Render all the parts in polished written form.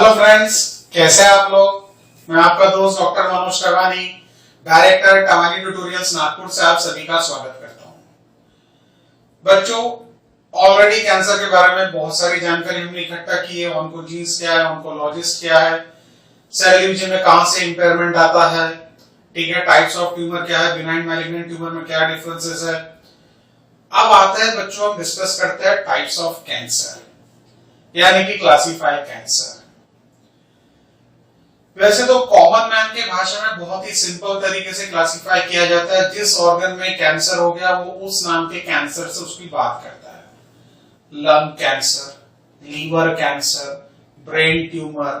Hello friends, कैसे हैं आप लोग। मैं आपका दोस्त doctor Manoj Tawani, director Tawani tutorials Nagpur से आप सभी का स्वागत करता हूं। बच्चों, ऑलरेडी कैंसर के बारे में बहुत सारी जानकारी हमने इकट्ठा की है। ऑन्कोजीन्स क्या है, ऑन्कोलॉजिस्ट क्या है, सेल डिवीजन में कहां से इंपेयरमेंट आता है, ठीक है, टाइप्स ऑफ ट्यूमर क्या है, बिनाइन मैलिग्नेंट ट्यूमर में क्या डिफरेंसेस है। अब आता है बच्चों, हम डिस्कस करते हैं टाइप्स ऑफ कैंसर, यानी कि क्लासिफाई कैंसर। वैसे तो कॉमन मैन के भाषा में बहुत ही सिंपल तरीके से क्लासिफाई किया जाता है। जिस ऑर्गन में कैंसर हो गया वो उस नाम के कैंसर से उसकी बात करता है। Lung cancer, liver cancer, brain tumour,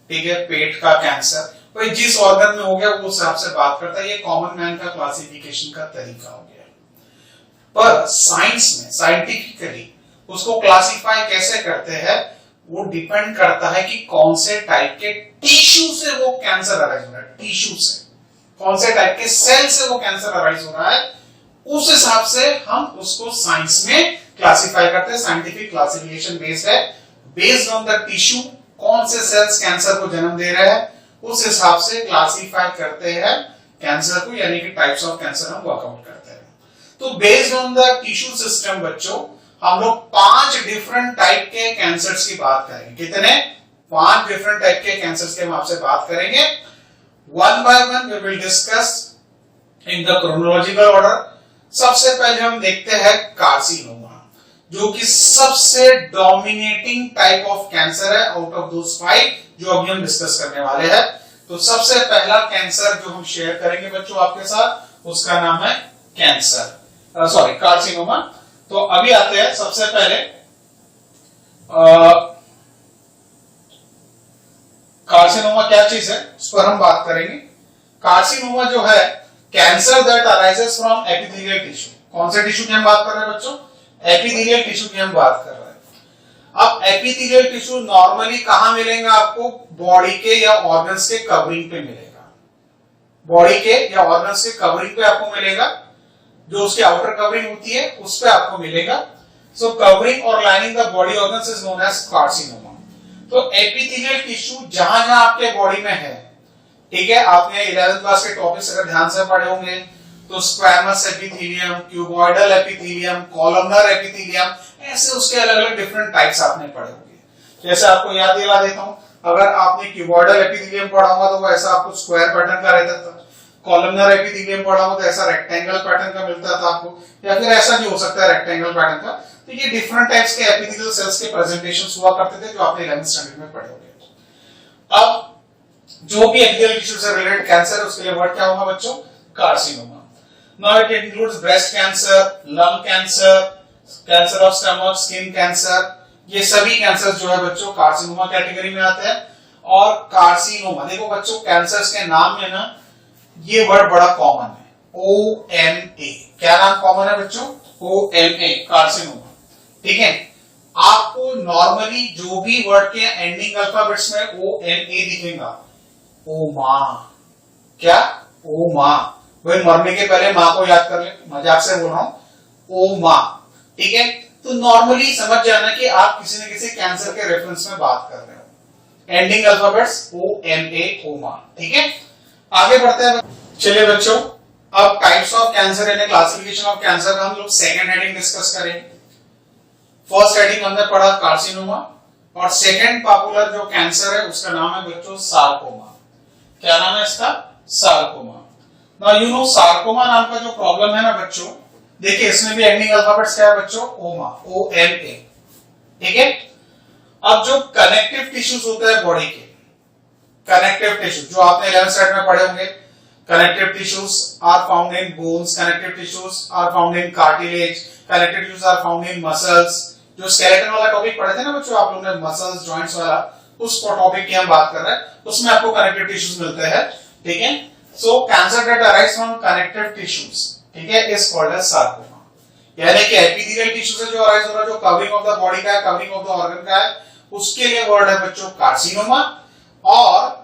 ठीक है, पेट का कैंसर, भाई जिस ऑर्गन में हो गया वो उस हिसाब से बात करता है। ये कॉमन मैन का क्लासिफिकेशन का तरीका हो गया। पर साइंस में साइंटिफिकली उसको क्लासिफाई कैसे करते हैं वो डिपेंड करता है कि कौन से टाइप के टिश्यू से वो कैंसर अराइज हो रहा है। टिश्यू से, कौन से टाइप के सेल से वो कैंसर अराइज हो रहा है, उस हिसाब से हम उसको साइंस में क्लासिफाई करते हैं। साइंटिफिक क्लासिफिकेशन बेस्ड है, बेस्ड ऑन द टिश्यू, कौन से सेल्स कैंसर को जन्म दे रहे हैं, उस हिसाब से क्लासिफाई करते हैं कैंसर को, यानी कि टाइप्स ऑफ कैंसर हम वर्कआउट करते हैं। तो based on the tissue system बच्चों, हम लोग 5 डिफरेंट टाइप के कैंसर्स की बात करेंगे। कितने? 5 डिफरेंट टाइप के कैंसर्स के हम आपसे बात करेंगे। One by one we will discuss in the chronological order. सबसे पहले हम देखते हैं कार्सिनोमा, जो कि सबसे डोमिनेटिंग टाइप ऑफ कैंसर है आउट ऑफ दोस 5 जो अभी हम डिस्कस करने वाले हैं। तो सबसे पहला कैंसर जो हम शेयर करेंगे बच्चों आपके साथ, उसका नाम है कार्सिनोमा। तो अभी आते हैं सबसे पहले कार्सिनोमा क्या चीज है उस पर हम बात करेंगे। कार्सिनोमा जो है cancer that arises from epithelial tissue. कौन से टिश्यू की हम बात कर रहे हैं बच्चों? एपिथेलियल टिश्यू की हम बात कर रहे हैं। अब एपिथेलियल टिश्यू नॉर्मली कहां मिलेगा आपको? बॉडी के या ऑर्गन्स के कवरिंग पे मिलेगा। बॉडी के या ऑर्गन्स के कवरिंग पे आपको मिलेगा, जो उसकी आउटर कवरिंग होती है उस पे आपको मिलेगा। सो कवरिंग और lining the body organs is known as carcinoma. तो एपिथेलियल टिश्यू जहां जहां आपके बॉडी में है, ठीक है, आपने 11th क्लास के टॉपिक्स अगर ध्यान से पढ़े होंगे तो squamous epithelium, cuboidal epithelium, columnar epithelium, ऐसे उसके अलग अलग डिफरेंट टाइप्स आपने पढ़े होंगे। जैसे आपको याद दिला देता हूं, अगर आपने क्यूबॉइडल एपिथेलियम पढ़ा होगा तो वो ऐसा आपको स्क्वायर पैटर्न का रहता था। कॉलमनर एपिथेलियम पढ़ा हो तो ऐसा रेक्टेंगल पैटर्न का मिलता था आपको, या फिर ऐसा भी हो सकता है रेक्टेंगल पैटर्न का। तो ये डिफरेंट टाइप्स के एपिथेलियल सेल्स के प्रेजेंटेशंस हुआ करते थे जो आपने 11th स्टैंडर्ड में पढ़े होंगे। अब जो भी एपिथेलियल टिश्यू से रिलेटेड कैंसर है उसके लिए वर्ड क्या होगा बच्चों? Carcinoma. Now it includes breast cancer, lung cancer, cancer of stomach, skin cancer. ये सभी कैंसर जो है बच्चों कार्सिनोमा कैटेगरी में आते हैं। और कार्सिनोमा, देखो बच्चों कैंसर्स के नाम में ना ये वर्ड बड़ा कॉमन है, OMA। क्या नाम कॉमन है बच्चों? OMA, carcinoma. ठीक है, आपको नॉर्मली जो भी वर्ड के एंडिंग अल्फाबेट्स में OMA दिखेगा, ओ मां। क्या? ओ मां। वही मरने के पहले मां को याद कर ले, मजाक से बोल रहा हूं, ओ मां। ठीक है, तो नॉर्मली समझ जाना कि आप किसी न किसी कैंसर के रेफरेंस में बात कर रहे हो। एंडिंग अल्फाबेट्स OMA, ओ मां। ठीक है, आगे बढ़ते हैं। चलिए बच्चों, अब टाइप्स ऑफ कैंसर यानी क्लासिफिकेशन ऑफ कैंसर का हम लोग सेकंड हेडिंग डिस्कस करेंगे। फर्स्ट हेडिंग हमने पढ़ा कार्सिनोमा, और सेकंड पॉपुलर जो कैंसर है उसका नाम है बच्चों सार्कोमा। क्या नाम है इसका? Sarcoma. Now you know sarcoma नाम का जो प्रॉब्लम है ना बच्चों, देखिए इसमें भी एंडिंग अल्फाबेट्स क्या है बच्चों? ओमा, OMA। ठीक है, अब जो कनेक्टिव टिश्यूज होते हैं बॉडी के, कनेक्टिव टिश्यू जो आपने 11th स्टैंडर्ड में पढ़े होंगे, connective tissues are found in bones, connective tissues are found in cartilage, connective tissues are found in muscles. जो स्केलेटन वाला टॉपिक पढ़े थे ना बच्चों आप लोगों ने, मसल्स जॉइंट्स वाला, उस टॉपिक की हम बात कर रहे हैं, उसमें आपको कनेक्टिव टिश्यूज मिलते हैं। ठीक है, so cancer that arise from connective tissues, ठीक है, इज कॉल्ड एज सार्कोमा। यानी कि एपिथेलियल टिश्यू से जो अराइज हो रहा है, जो कवरिंग ऑफ द बॉडी का है, कवरिंग ऑफ द ऑर्गन का है, उसके लिए वर्ड है बच्चों कार्सिनोमा। और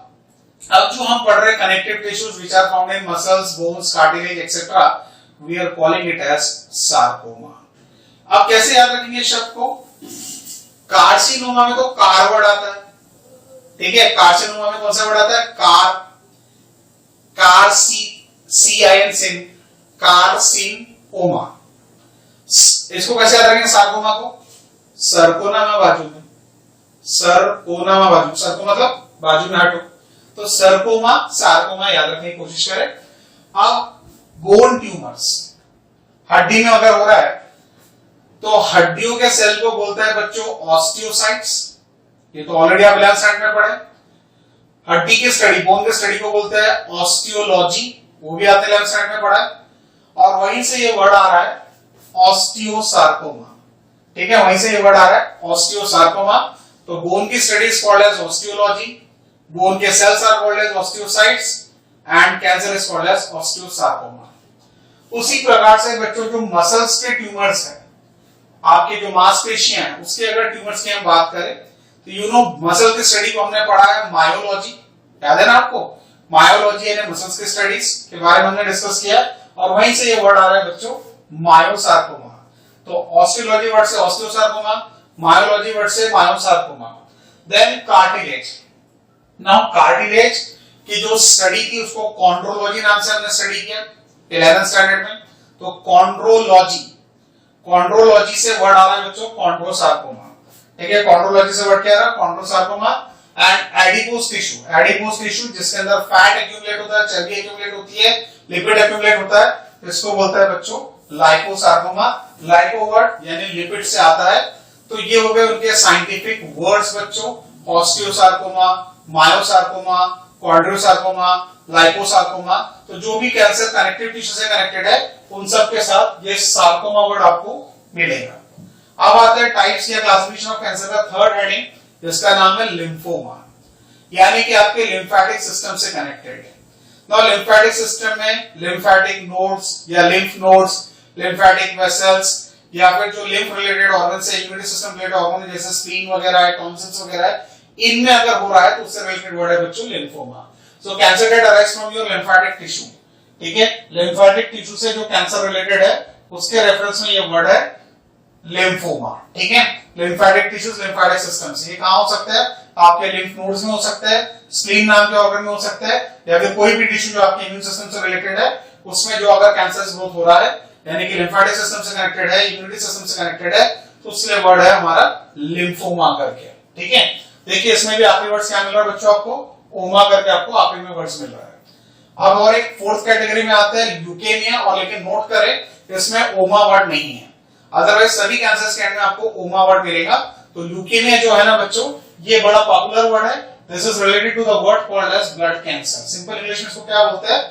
अब जो हम पढ़ रहे connective tissues which are found in muscles, bones, cartilage etcetera, we are calling it as sarcoma. अब कैसे याद रखेंगे शब्द को? कार्सिनोमा में तो कार वर्ड आता है, ठीक है, कार्सिनोमा में कौन सा वर्ड आता है? CIN सिन, कार्सिनोमा। इसको कैसे याद रखेंगे? सार्कोमा को सरकोनामा बाजू में, सरकोनामा बाजू, सरको मतलब बाजू में हटो, तो सरकोमा सार्कोमा याद रखने की कोशिश करें। अब बोन ट्यूमर्स, हड्डी में अगर हो रहा है तो हड्डियों के सेल को बोलता है बच्चों ऑस्टियोसाइट्स, ये तो ऑलरेडी आप 11th स्टैंडर्ड में पढ़े। हड्डी की स्टडी, बोन की स्टडी को बोलते हैं ऑस्टियोलॉजी, वो भी आपने 11th स्टैंडर्ड में पढ़ा है। और वहीं से ये वर्ड आ रहा है ऑस्टियोसार्कोमा, ठीक है, वहीं से ये वर्ड आ रहा है ऑस्टियोसार्कोमा। तो बोन की study is called as osteology, bone के cells are called as osteocytes and cancer is called as osteosarcoma. उसी प्रकार से बच्चों जो मसल्स के ट्यूमर्स है, आपके जो मांसपेशियां हैं उसके अगर ट्यूमर्स की हम बात करें तो यू नो मसल की स्टडी को हमने पढ़ा है मायोलॉजी, याद है ना आपको? मायोलॉजी यानी मसल्स की स्टडीज के बारे में हमने डिस्कस किया, और वहीं से ये वर्ड आ रहा है बच्चों मायोसार्कोमा। तो ऑस्टियोलॉजी वर्ड से ऑस्टियोसार्कोमा, मायोलॉजी वर्ड से मायोसार्कोमा। देन कार्टिलेज, नाउ कार्टिलेज की जो स्टडी थी उसको कॉन्ड्रोलॉजी नाम से हमने स्टडी किया 11th स्टैंडर्ड में। तो कॉन्ड्रोलॉजी, कॉन्ड्रोलॉजी से वर्ड आ रहा है बच्चों कॉन्ड्रोसार्कोमा, ठीक है, कॉन्ड्रोलॉजी से वर्ड क्या आ रहा है? Chondrosarcoma. And adipose tissue, adipose tissue जिसके अंदर फैट एक्यूमुलेट होता है, चर्बी एक्यूमुलेट होती है, लिपिड एक्यूमुलेट होता है, इसको बोलता है बच्चों लाइपोसार्कोमा। लाइपो वर्ड यानी लिपिड से आता है। तो ये हो गए उनके साइंटिफिक वर्ड्स बच्चों, ऑस्टियोसार्कोमा, मायोसार्कोमा, क्वाड्रोसार्कोमा, लाइपोसार्कोमा। तो जो भी कैंसर कनेक्टिव टिश्यू से कनेक्टेड है उन सब के साथ ये सार्कोमा वर्ड आपको मिलेगा। अब आते हैं टाइप्स या क्लासिफिकेशन ऑफ कैंसर का थर्ड हेडिंग, जिसका नाम है लिम्फोमा, यानी कि आपके लिम्फेटिक सिस्टम से कनेक्टेड है। नाउ लिम्फेटिक सिस्टम में लिम्फेटिक नोड्स या लिम्फ नोड्स, लिम्फेटिक वेसल्स या फिर जो लिम्फ रिलेटेड ऑर्गन से इम्यूनिटी सिस्टम रिलेटेड ऑर्गन जैसे स्प्लीन वगैरह है, टॉन्सिल्स वगैरह है, इनमें अगर हो रहा है तो उससे रिलेटेड वर्ड है बच्चों lymphoma. So cancer that arise from your lymphatic tissue, ठीक है, लिम्फेटिक टिश्यू से जो कैंसर रिलेटेड है उसके रेफरेंस में ये वर्ड है लिम्फोमा, ठीक है। लिम्फेटिक टिश्यूज लिम्फेटिक सिस्टम से, ये कहां हो सकता है? आपके लिम्फ नोड्स में हो सकता है, स्प्लीन नाम के ऑर्गन में हो सकता है, या फिर कोई भी टिश्यू जो आपके इम्यून सिस्टम से रिलेटेड है उसमें जो अगर कैंसर ग्रोथ हो रहा है यानी कि लिम्फेटिक सिस्टम से कनेक्टेड है, इम्यूनिटी सिस्टम से कनेक्टेड है, तो उसके वर्ड है हमारा लिम्फोमा करके, ठीक है। देखिए इसमें भी आखिरी वर्ड्स क्या मिल रहा है बच्चों आपको? ओमा करके आपको आखिरी में वर्ड्स मिल रहा है। अब और एक फोर्थ कैटेगरी में आते हैं ल्यूकेमिया, और लेकिन नोट करें इसमें ओमा वर्ड नहीं है, अदरवाइज सभी कैंसर्स के एंड में आपको ओमा वर्ड मिलेगा। तो ल्यूकेमिया जो है ना बच्चों, ये बड़ा पॉपुलर वर्ड है। This is related to the word called as blood cancer. Simple English में इसको क्या बोलते हैं?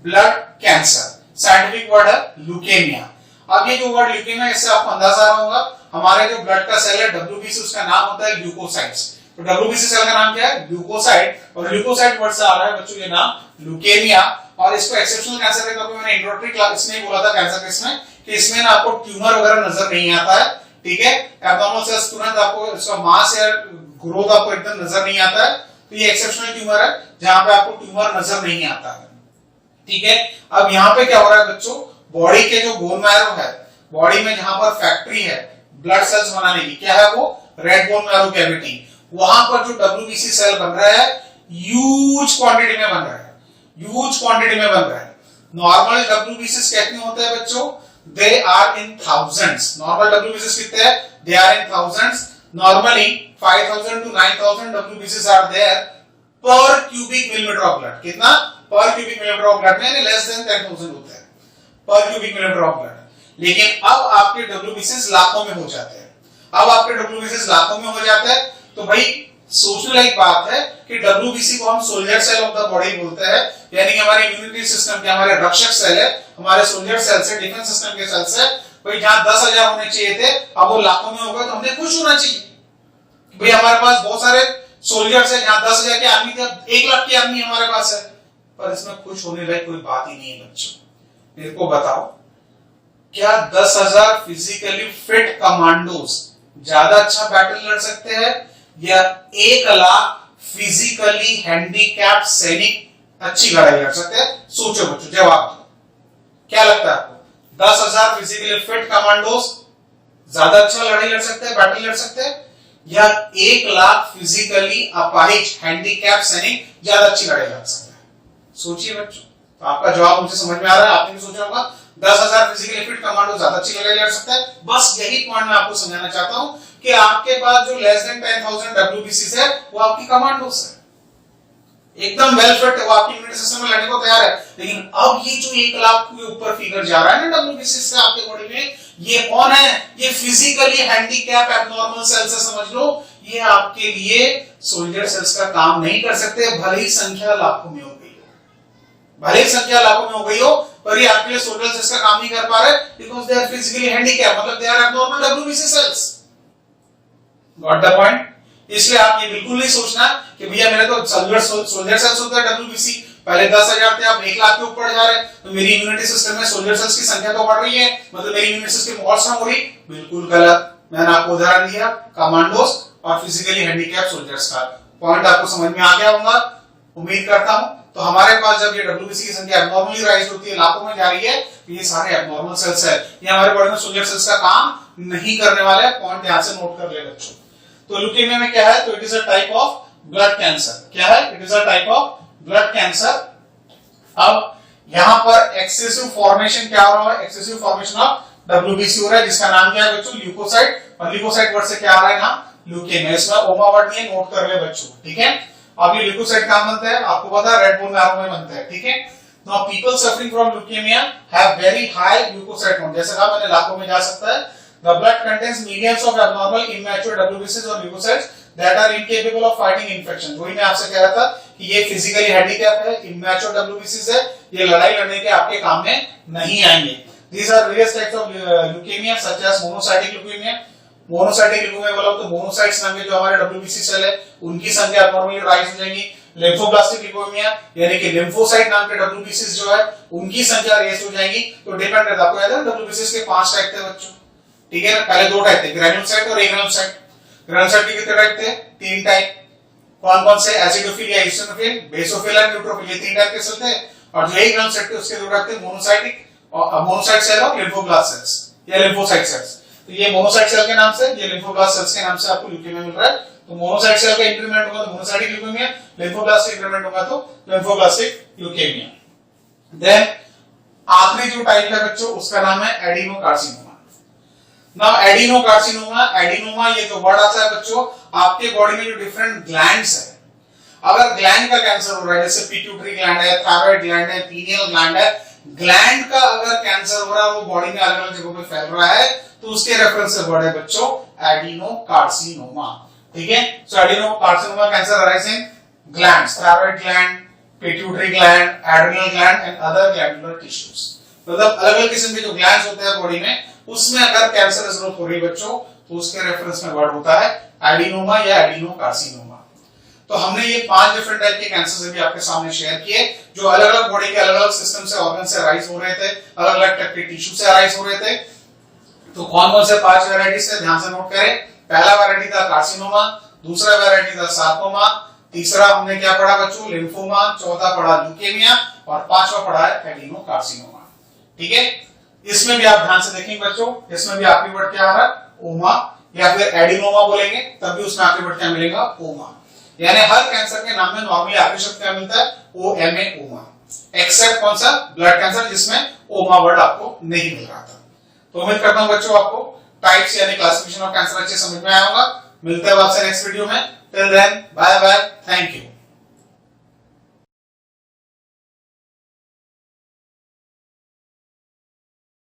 Blood cancer. साइंटिफिक वर्ड है ल्यूकेमिया। अब ये जो वर्ड ल्यूकेमिया, इससे आपको अंदाजा आ रहा होगा, हमारे जो ब्लड का सेल है WBC, उसका नाम होता है ल्यूकोसाइट्स। तो WBC सेल का नाम क्या है? ल्यूकोसाइट, और ल्यूकोसाइट वर्ड से आ रहा है बच्चों ये नाम ल्यूकेमिया। और इसको एक्सेप्शनल कैंसर के तौर पे मैंने इंट्रोडक्टरी क्लास में बोला था कैंसर केस में कि इसमें ना आपको ट्यूमर वगैरह नजर नहीं आता है, ठीक है, एब्नॉर्मल सेल्स तुरंत आपको इसका मास या ग्रोथ आपको एकदम नजर नहीं आता है। तो ये एक्सेप्शनल ट्यूमर है जहां पे आपको ट्यूमर नजर नहीं आता है, ठीक है। अब यहाँ पे क्या हो रहा है बच्चों? बॉडी के जो बोन मैरो है, बॉडी में जहां पर फैक्ट्री है ब्लड सेल्स बनाने की, क्या है वो? Red bone marrow cavity. वहां पर जो WBC सेल बन रहा है ह्यूज क्वांटिटी में बन रहा है, ह्यूज क्वांटिटी में बन रहा है। नॉर्मल WBC कितने होते हैं बच्चों? They are in thousands. Normal WBC कितने हैं? They are in thousands. Normally 5000 to 9000 WBCs are there per cubic millimetre of blood. कितना? Per cubic millimetre of blood, यानी लेस देन 10,000 होता है पर क्यूबिक मिलीमीटर ऑफ ब्लड। लेकिन अब आपके WBCs लाखों में हो जाते हैं। अब आपके WBCs लाखों में हो जाते हैं तो भाई सोचने लायक बात है कि WBC को हम soldier cell of the body बोलते हैं, यानी कि हमारे इम्यूनिटी सिस्टम के, हमारे रक्षक सेल है, हमारे सोल्जर सेल से, डिफेंस सिस्टम के सेल से। भाई जहां 10,000 होने चाहिए थे अब वो लाखों में हो गए, तो हमने खुश होना चाहिए। भाई हमारे पास बहुत सारे सोल्जर्स है, जहां 10,000 के आर्मी थे 1 लाख की आर्मी हमारे पास है, पर इसमें खुश होने लायक कोई बात ही नहीं है बच्चों। मेरे को बताओ, क्या 10,000 फिजिकली फिट कमांडोज ज्यादा अच्छा बैटल लड़ सकते हैं या 1 लाख फिजिकली हैंडीकैप्ड सैनिक अच्छी लड़ाई लड़ सकते हैं? सोचो बच्चों, जवाब दो। क्या लगता है आपको? 10,000 फिजिकली फिट कमांडोज ज्यादा अच्छा लड़ाई लड़ सकते हैं, बैटल लड़ सकते हैं, या 1 लाख फिजिकली अपाहिज हैंडीकैप सैनिक ज्यादा अच्छी लड़ाई लड़ सकता है? सोचिए बच्चों। तो आपका जवाब मुझे समझ में आ रहा है, आपने भी सोचा होगा 10,000 फिजिकली फिट कमांडो ज्यादा अच्छी लड़ाई लड़ सकता है। बस यही पॉइंट मैं आपको समझाना चाहता हूं कि आपके पास जो लेस देन 10,000 WBCs है वो आपकी कमांडोस है, एकदम वेल फिट है, वो आपकी इम्यूनिटी सिस्टम में लड़ने को तैयार है। लेकिन अब ये जो 1 लाख के ऊपर फिगर जा रहा है ना WBCs से आपके बॉडी में, ये कौन है? ये फिजिकली हैंडीकैप एबनॉर्मल सेल्स है, समझ लो। ये आपके लिए सोल्जर सेल्स का काम नहीं कर सकते, भले ही संख्या लाखों में हो गई हो, भले ही संख्या लाखों में हो गई हो, पर ये आपके लिए सोल्जर सेल्स का काम नहीं कर पा रहे because they are physically handicap, मतलब they are abnormal WBC cells. Got the point? इसलिए आप ये बिल्कुल नहीं सोचना कि भैया मेरे तो सोल्जर सेल्स होता है WBC, पहले 10,000 थे, अब 1 लाख के ऊपर जा रहे हैं, तो मेरी इम्यूनिटी सिस्टम में सोल्जर सेल्स की संख्या तो बढ़ रही है, मतलब मेरी इम्यूनिटी सिस्टम और स्ट्रांग हो रही। बिल्कुल गलत। मैंने आपको उदाहरण दिया कमांडोस और फिजिकली हैंडीकैप सोल्जर्स का। पॉइंट आपको समझ में आ गया होगा, उम्मीद करता हूं। तो हमारे पास जब ये WBC की संख्या एबनॉर्मली राइज होती है, लाखों में जा रही है, तो ये सारे एबनॉर्मल सेल्स है, ये हमारे बॉडी में सोल्जर सेल्स का काम नहीं करने वाले। पॉइंट ध्यान से नोट कर ले बच्चों। तो ल्यूकेमिया में क्या है? तो it is a type of blood cancer. क्या है? It is a type of blood cancer. अब यहां पर एक्सेसिव फॉर्मेशन क्या हो रहा है? एक्सेसिव फॉर्मेशन ऑफ WBC हो रहा है, जिसका नाम क्या है बच्चों? ल्यूकोसाइट। और ल्यूकोसाइट वर्ड से क्या आ रहा है ना? ल्यूकेमिया। इसमें ओमा वर्ड नहीं है, नोट कर ले बच्चों, ठीक है। अब ये ल्यूकोसाइट कहां बनता है? आपको पता है, रेड बोन मैरो में बनता है, ठीक है। Now people suffering from leukaemia have very high leukocyte count. जैसे कहा मैंने, लाखों में जा सकता है। The blood contains millions of abnormal immature WBCs और leukocytes that are incapable of fighting infection। वही मैं आपसे कह रहा था कि ये फिजिकली हैंडीकैप है, immature WBCs है, ये लड़ाई लड़ने के आपके काम में नहीं आएंगे। These are various types of leukemia such as monocytic leukemia। Monocytic leukaemia बोला तो मोनोसाइट्स नाम के जो हमारे WBC सेल है उनकी संख्या नॉर्मली राइज हो जाएगी। लिम्फोब्लास्टिक ल्यूकेमिया यानी कि लिम्फोसाइट नाम के WBCs जो है उनकी संख्या रेस हो जाएगी। तो डिपेंड करता है, आपको याद है WBCs के 5 टाइप थे बच्चों, ठीक है ना। पहले 2 टाइप थे, ग्रैन्युलोसाइट और एग्रानुलोसाइट। ग्रैन्युलोसाइट के कितने टाइप थे? 3 टाइप। कौन कौन से? एसिडोफिल या ईओसिनोफिल, बेसोफिल और न्यूट्रोफिल, ये 3 टाइप के सेल थे। और जो एग्रानुलोसाइट थे उसके 2 टाइप थे, मोनोसाइटिक और मोनोसाइट सेल और लिम्फोब्लास्ट सेल्स या लिम्फोसाइट सेल्स। तो ये मोनोसाइट सेल के नाम से, ये लिम्फोब्लास्ट सेल्स के नाम से आपको ल्यूकेमिया मिल रहा है। तो मोनोसाइट सेल का इंक्रीमेंट होगा तो मोनोसाइटिक ल्यूकेमिया, लिम्फोब्लास्ट इंक्रीमेंट होगा तो लिम्फोब्लास्टिक ल्यूकेमिया। देन आखिरी जो टाइप है बच्चों उसका नाम है एडिनोकार्सिनोमा। नाउ एडिनोकार्सिनोमा, एडिनोमा ये जो वर्ड आता है बच्चों, आपके बॉडी में जो डिफरेंट ग्लैंड्स है, अगर ग्लैंड का कैंसर हो रहा है, जैसे पिट्यूटरी ग्लैंड है, थायराइड ग्लैंड है, पीनियल ग्लैंड है, ग्लैंड का अगर कैंसर हो रहा है वो बॉडी में अलग अलग जगहों पे फैल रहा है, तो उसके रेफरेंस से वर्ड है बच्चों एडिनोकार्सिनोमा, ठीक है। So adenocarcinoma cancer arising glands, thyroid gland, pituitary gland, adrenal gland and other glandular tissues, मतलब अलग अलग किस्म के जो ग्लैंड्स होते हैं बॉडी में, उसमें अगर कैंसरस ग्रोथ हो रही है बच्चों, तो उसके रेफरेंस में वर्ड होता है एडिनोमा या एडिनोकार्सिनोमा। तो हमने ये 5 डिफरेंट टाइप के कैंसर भी आपके सामने शेयर किए, जो अलग अलग बॉडी के अलग अलग सिस्टम से, ऑर्गन से अराइज हो रहे थे, अलग अलग टाइप के टिश्यू से अराइज हो रहे थे। तो कौन कौन से 5 वैरायटीज थे, ध्यान से नोट करें। पहला वैरायटी था कार्सिनोमा, दूसरा वैरायटी था सार्कोमा, तीसरा हमने क्या पढ़ा बच्चों? लिम्फोमा, चौथा पढ़ा ल्यूकेमिया और 5वां पढ़ा है एडिनोकार्सिनोमा, ठीक है। इसमें भी आप ध्यान से देखेंगे बच्चों, इसमें भी आपकी वर्ड क्या आ रहा है? ओमा, या फिर एडिनोमा बोलेंगे तब भी उसमें आपकी वर्ड क्या मिलेगा? ओमा। यानी हर कैंसर के नाम में नॉर्मली आखिरी शब्द क्या मिलता है? OMA, ओमा, एक्सेप्ट कौन सा? ब्लड कैंसर, जिसमें ओमा वर्ड आपको नहीं मिल रहा था। तो उम्मीद करता हूं बच्चों आपको टाइप्स यानी क्लासिफिकेशन ऑफ कैंसर अच्छे समझ में आया होगा। मिलते हैं आपसे नेक्स्ट वीडियो में। Till then bye bye, thank you.